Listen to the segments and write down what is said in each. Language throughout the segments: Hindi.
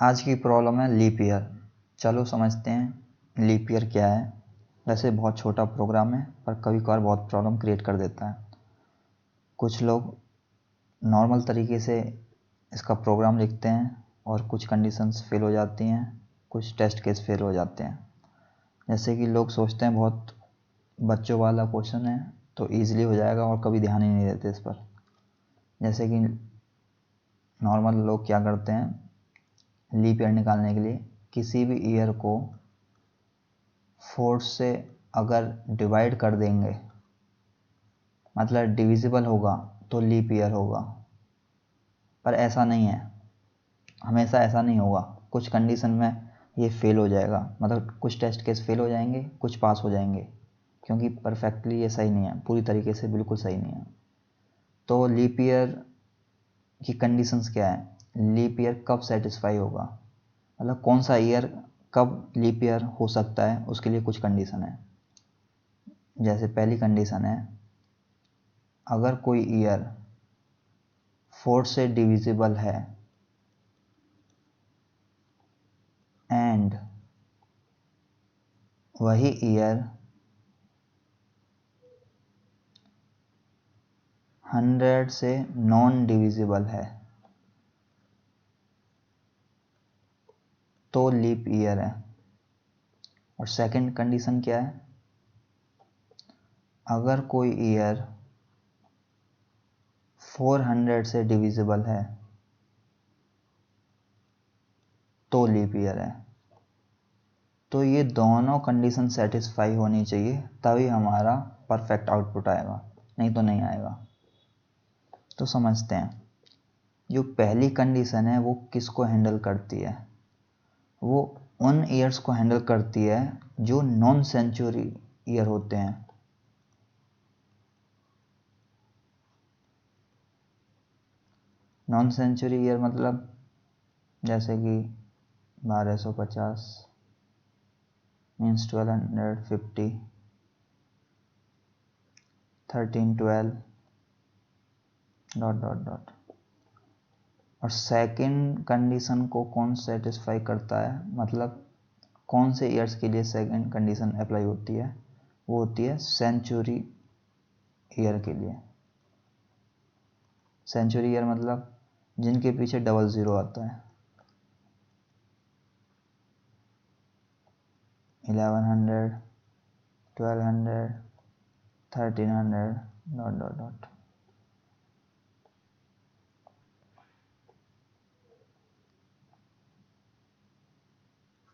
आज की प्रॉब्लम है लीप ईयर। चलो समझते हैं लीप ईयर क्या है। वैसे बहुत छोटा प्रोग्राम है पर कभी कभार बहुत प्रॉब्लम क्रिएट कर देता है। कुछ लोग नॉर्मल तरीके से इसका प्रोग्राम लिखते हैं और कुछ कंडीशंस फेल हो जाती हैं, कुछ टेस्ट केस फेल हो जाते हैं। जैसे कि लोग सोचते हैं बहुत बच्चों वाला क्वेश्चन है तो ईजिली हो जाएगा और कभी ध्यान ही नहीं देते इस पर। जैसे कि नॉर्मल लोग क्या करते हैं, लीप ईयर निकालने के लिए किसी भी ईयर को 4 से अगर डिवाइड कर देंगे, मतलब डिविजिबल होगा तो लीप ईयर होगा। पर ऐसा नहीं है, हमेशा ऐसा नहीं होगा। कुछ कंडीशन में ये फेल हो जाएगा, मतलब कुछ टेस्ट केस फेल हो जाएंगे, कुछ पास हो जाएंगे, क्योंकि परफेक्टली ये सही नहीं है, पूरी तरीके से बिल्कुल सही नहीं है। तो लीप ईयर की कंडीशंस क्या है, लीप ईयर कब सेटिस्फाई होगा, मतलब कौन सा ईयर कब लीप ईयर हो सकता है, उसके लिए कुछ कंडीशन है। जैसे पहली कंडीशन है, अगर कोई ईयर 4 से डिविजिबल है एंड वही ईयर 100 से नॉन डिविजिबल है तो लीप ईयर है। और सेकंड कंडीशन क्या है, अगर कोई ईयर 400 से डिविजिबल है तो लीप ईयर है। तो ये दोनों कंडीशन सेटिस्फाई होनी चाहिए तभी हमारा परफेक्ट आउटपुट आएगा, नहीं तो नहीं आएगा। तो समझते हैं, जो पहली कंडीशन है वो किसको हैंडल करती है, वो उन ईयर्स को हैंडल करती है जो नॉन सेंचुरी ईयर होते हैं। नॉन सेंचुरी ईयर मतलब जैसे कि 1250 मीन्स 1250, 1312 डॉट डॉट डॉट। और सेकंड कंडीशन को कौन सेटिस्फाई करता है, मतलब कौन से ईयर्स के लिए सेकंड कंडीशन अप्लाई होती है, वो होती है सेंचुरी ईयर के लिए। सेंचुरी ईयर मतलब जिनके पीछे 00 आता है, 1100, 1200, 1300 डॉट डॉट डॉट।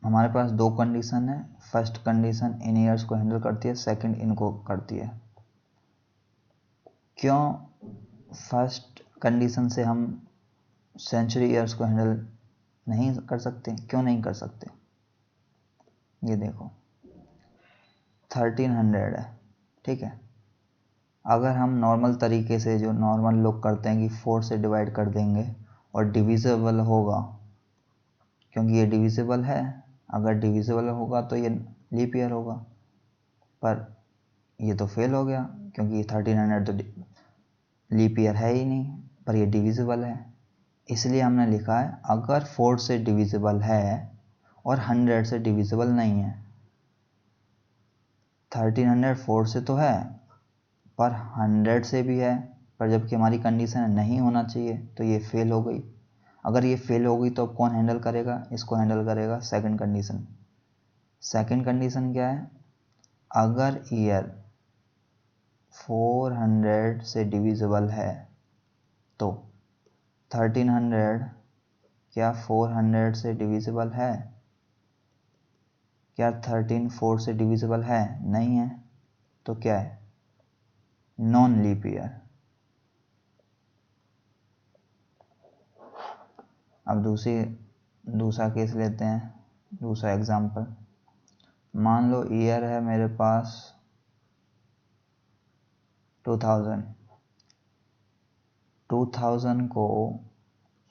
हमारे पास दो कंडीशन है, फर्स्ट कंडीशन इन ईयर्स को हैंडल करती है, सेकंड इनको करती है। क्यों फर्स्ट कंडीशन से हम सेंचुरी ईयर्स को हैंडल नहीं कर सकते, क्यों नहीं कर सकते? ये देखो 1300 है, ठीक है। अगर हम नॉर्मल तरीके से जो नॉर्मल लोग करते हैं कि 4 से डिवाइड कर देंगे और डिविजिबल होगा, क्योंकि ये डिविजिबल है, अगर डिविजिबल होगा तो ये लीप ईयर होगा। पर ये तो फेल हो गया क्योंकि 1300 तो लीप ईयर है ही नहीं, पर ये डिविजिबल है। इसलिए हमने लिखा है अगर 4 से डिविजिबल है और 100 से डिविजिबल नहीं है। 1300 4 से तो है पर 100 से भी है, पर जबकि हमारी कंडीशन नहीं होना चाहिए तो ये फेल हो गई। अगर ये फेल हो गई तो अब कौन हैंडल करेगा, इसको हैंडल करेगा सेकंड कंडीशन। सेकंड कंडीशन क्या है, अगर ईयर 400 से डिविजिबल है तो 1300 क्या 400 से डिविजिबल है? क्या 13 4 से डिविजिबल है? नहीं है। तो क्या है, नॉन लीप ईयर। अब दूसरा केस लेते हैं, दूसरा एग्जांपल। मान लो ईयर है मेरे पास 2000। 2000 को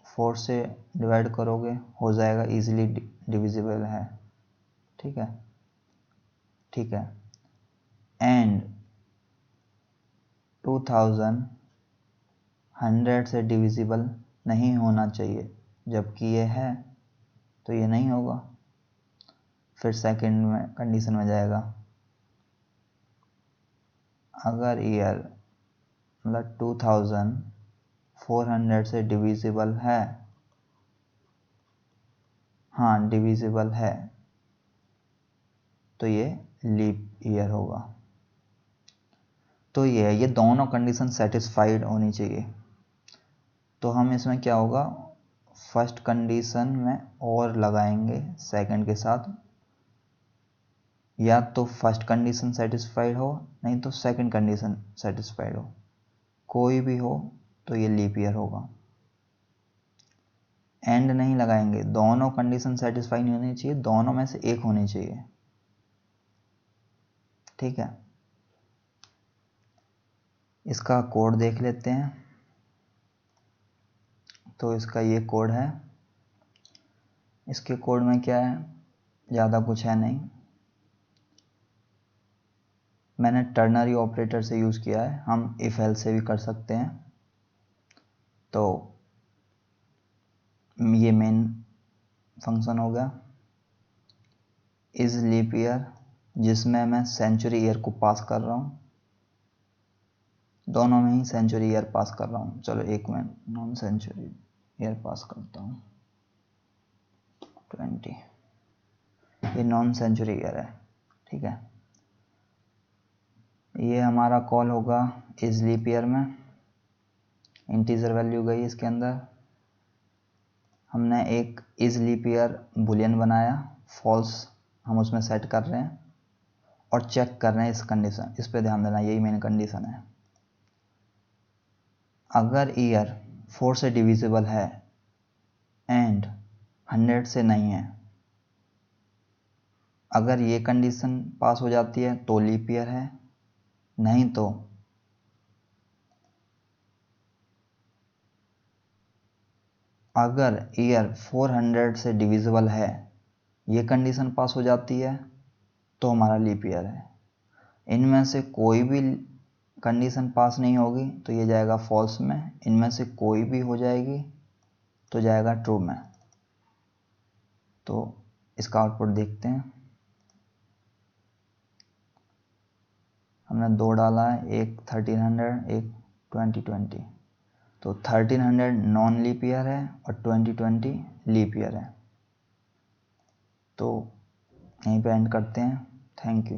4 से डिवाइड करोगे हो जाएगा, इजीली डिविजिबल है, ठीक है, ठीक है। एंड 2000 100 से डिविजिबल नहीं होना चाहिए, जबकि ये है। तो ये नहीं होगा। फिर सेकंड में कंडीशन में जाएगा, अगर ईयर मतलब 2400 से डिविजिबल है, हाँ डिविजिबल है, तो ये लीप ईयर होगा। तो ये दोनों कंडीशन सेटिस्फाइड होनी चाहिए। तो हम इसमें क्या होगा, फर्स्ट कंडीशन में और लगाएंगे सेकंड के साथ, या तो फर्स्ट कंडीशन सेटिस्फाइड हो, नहीं तो सेकंड कंडीशन सेटिस्फाइड हो, कोई भी हो तो ये लीप ईयर होगा। एंड नहीं लगाएंगे, दोनों कंडीशन सेटिस्फाई नहीं होनी चाहिए, दोनों में से एक होनी चाहिए, ठीक है। इसका कोड देख लेते हैं। तो इसका ये कोड है, इसके कोड में क्या है, ज़्यादा कुछ है नहीं, मैंने टर्नरी ऑपरेटर से यूज़ किया है, हम इफ एल्स से भी कर सकते हैं। तो ये मेन फंक्शन हो गया। इज लीप ईयर, जिसमें मैं सेंचुरी ईयर को पास कर रहा हूँ, दोनों में ही सेंचुरी ईयर पास कर रहा हूँ। चलो एक में नॉन सेंचुरी ईयर पास करता हूँ 20, ये नॉन सेंचुरी ईयर है, ठीक है। ये हमारा कॉल होगा इज लीप ईयर में, इंटीजर वैल्यू गई इसके अंदर, हमने एक इज लीप ईयर बुलियन बनाया, फॉल्स हम उसमें सेट कर रहे हैं और चेक कर रहे हैं इस कंडीशन, इस पे ध्यान देना, यही मेन कंडीशन है। अगर ईयर 4 से डिविजिबल है एंड 100 से नहीं है, अगर ये कंडीशन पास हो जाती है तो लीप ईयर है, नहीं तो अगर ईयर 400 से डिविजिबल है, ये कंडीशन पास हो जाती है तो हमारा लीप ईयर है। इनमें से कोई भी कंडीशन पास नहीं होगी तो ये जाएगा फॉल्स में, इनमें से कोई भी हो जाएगी तो जाएगा ट्रू में। तो इसका आउटपुट देखते हैं, हमने दो डाला है, एक 1300 एक 2020, तो 1300 नॉन लीप ईयर है और 2020 लीप ईयर है। तो यहीं पे एंड करते हैं, थैंक यू।